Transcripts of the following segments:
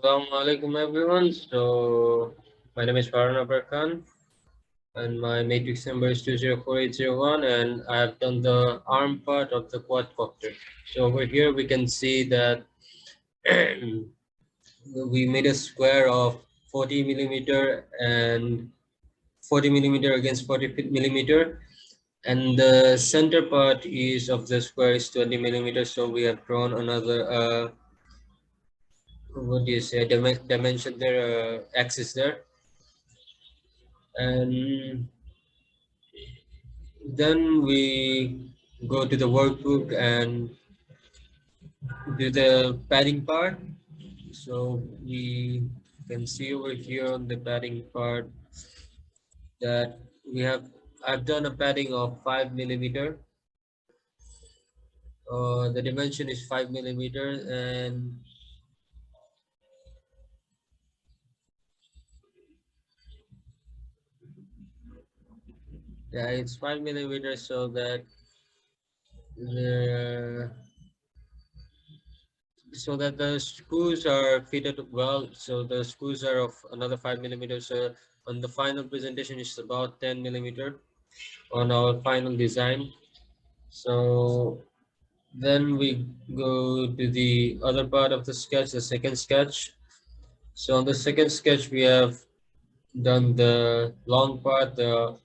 Assalamu alaikum everyone. So my name is Farhan Abrar Khan and my matrix number is 204801 and I have done the arm part of the quadcopter. So over here we can see that we made a square of 40 millimeter and 40 millimeter against 40 millimeter, and the center part is of the square is 20 millimeters. So we have drawn another what do you say, dimension there, axis there. And then we go to the workbook and do the padding part. So we can see over here on the padding part that we have, I've done a padding of 5 millimeter. The dimension is 5 millimeter, and yeah, it's 5 millimeter, so that the the screws are fitted well. So the screws are of another 5 millimeters. So on the final presentation is about 10 millimeter on our final design. So then we go to the other part of the sketch, the second sketch. So on the second sketch we have done the long part, the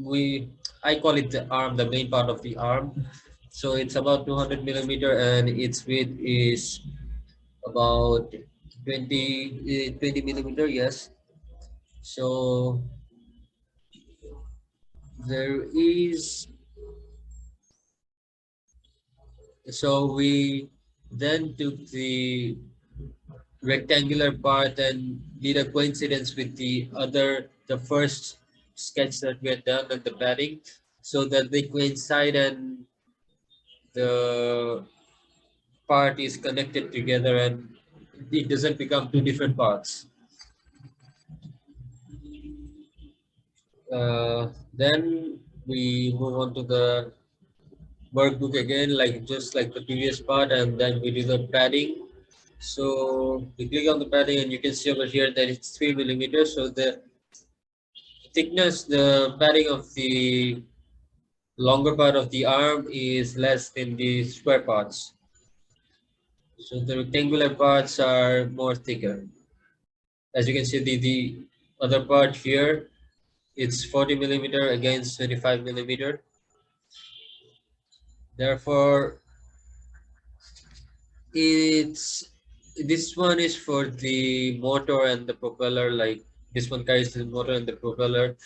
we I call it the arm, the main part of the arm. So it's about 200 millimeter and its width is about 20 millimeter, yes. So there is, so we then took the rectangular part and did a coincidence with the first sketch that we had done at the padding, so that they coincide and the part is connected together and it doesn't become two different parts. Then we move on to the workbook again, like just like the previous part, and then we do the padding. So we click on the padding and you can see over here that it's 3 millimeters. So the thickness, the padding of the longer part of the arm is less than the square parts. So the rectangular parts are more thicker. As you can see, the other part here, it's 40 millimeter against 25 millimeter. Therefore, it's this one is for the motor and the propeller. Like this one carries the motor and the propeller.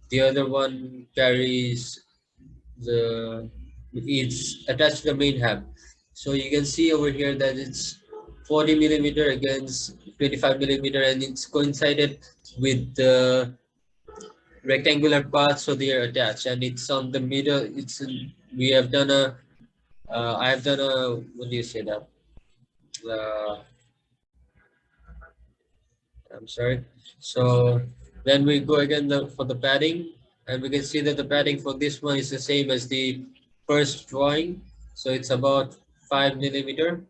The other one carries the it's attached to the main hub. So you can see over here that it's 40 millimeter against 25 millimeter, and it's coincided with the rectangular part, so they are attached, and it's on the middle. We have done a I have done a, what do you say that? Uh, I'm sorry. So then we go again for the padding, and we can see that the padding for this one is the same as the first drawing. So it's about 5 millimeter.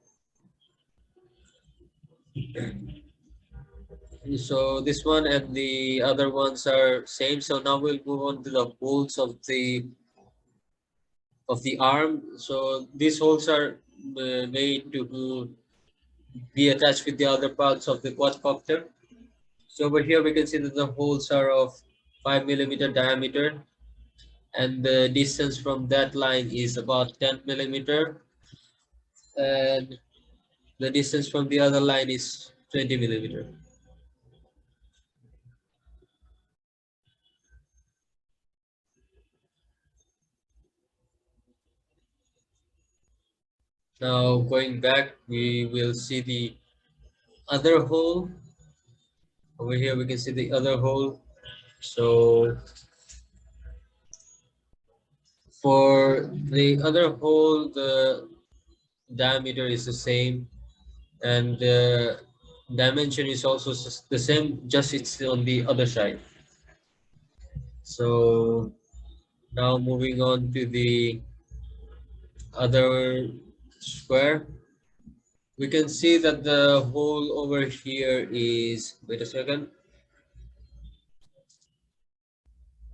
So this one and the other ones are same. So now we'll move on to the holes of the arm. So these holes are made to be attached with the other parts of the quadcopter. So over here we can see that the holes are of 5 millimeter diameter, and the distance from that line is about 10 millimeter, and the distance from the other line is 20 millimeter. Now going back, we will see the other hole. Over here we can see the other hole. So for the other hole, the diameter is the same, and the dimension is also the same, just it's on the other side. So now moving on to the other square, we can see that the hole over here is, wait a second,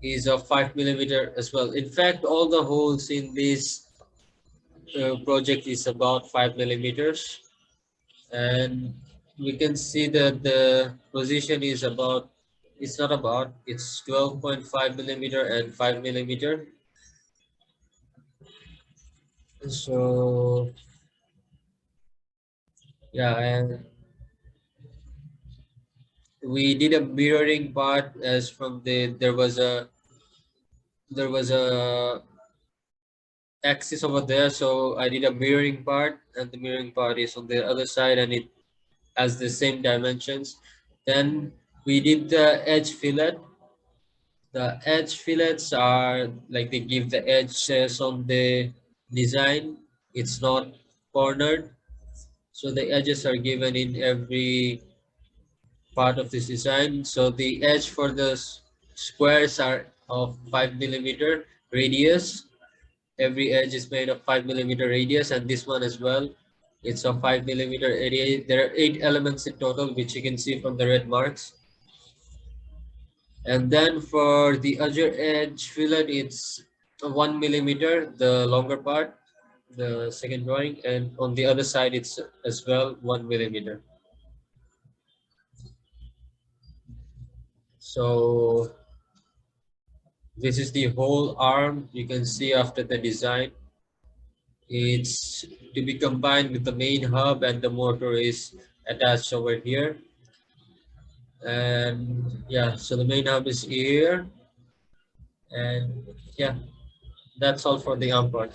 is a 5 millimeter as well. In fact, all the holes in this project is about 5 millimeters, and we can see that the position is about, it's not about, it's 12.5 millimeter and 5 millimeter. So yeah, and we did a mirroring part as from the, there was a axis over there, so I did a mirroring part, and the mirroring part is on the other side, and it has the same dimensions. Then we did the edge fillet. The edge fillets are like, they give the edges on the design. It's not cornered, so the edges are given in every part of this design. So the edge for the squares are of 5 millimeter radius. Every edge is made of 5 millimeter radius, and this one as well. It's a 5 millimeter area. There are 8 elements in total, which you can see from the red marks. And then for the other edge fillet, it's a 1 millimeter, the longer part, the second drawing, and on the other side, it's as well 1 millimeter. So this is the whole arm. You can see after the design, it's to be combined with the main hub, and the motor is attached over here. And yeah, so the main hub is here, and yeah, that's all for the arm part.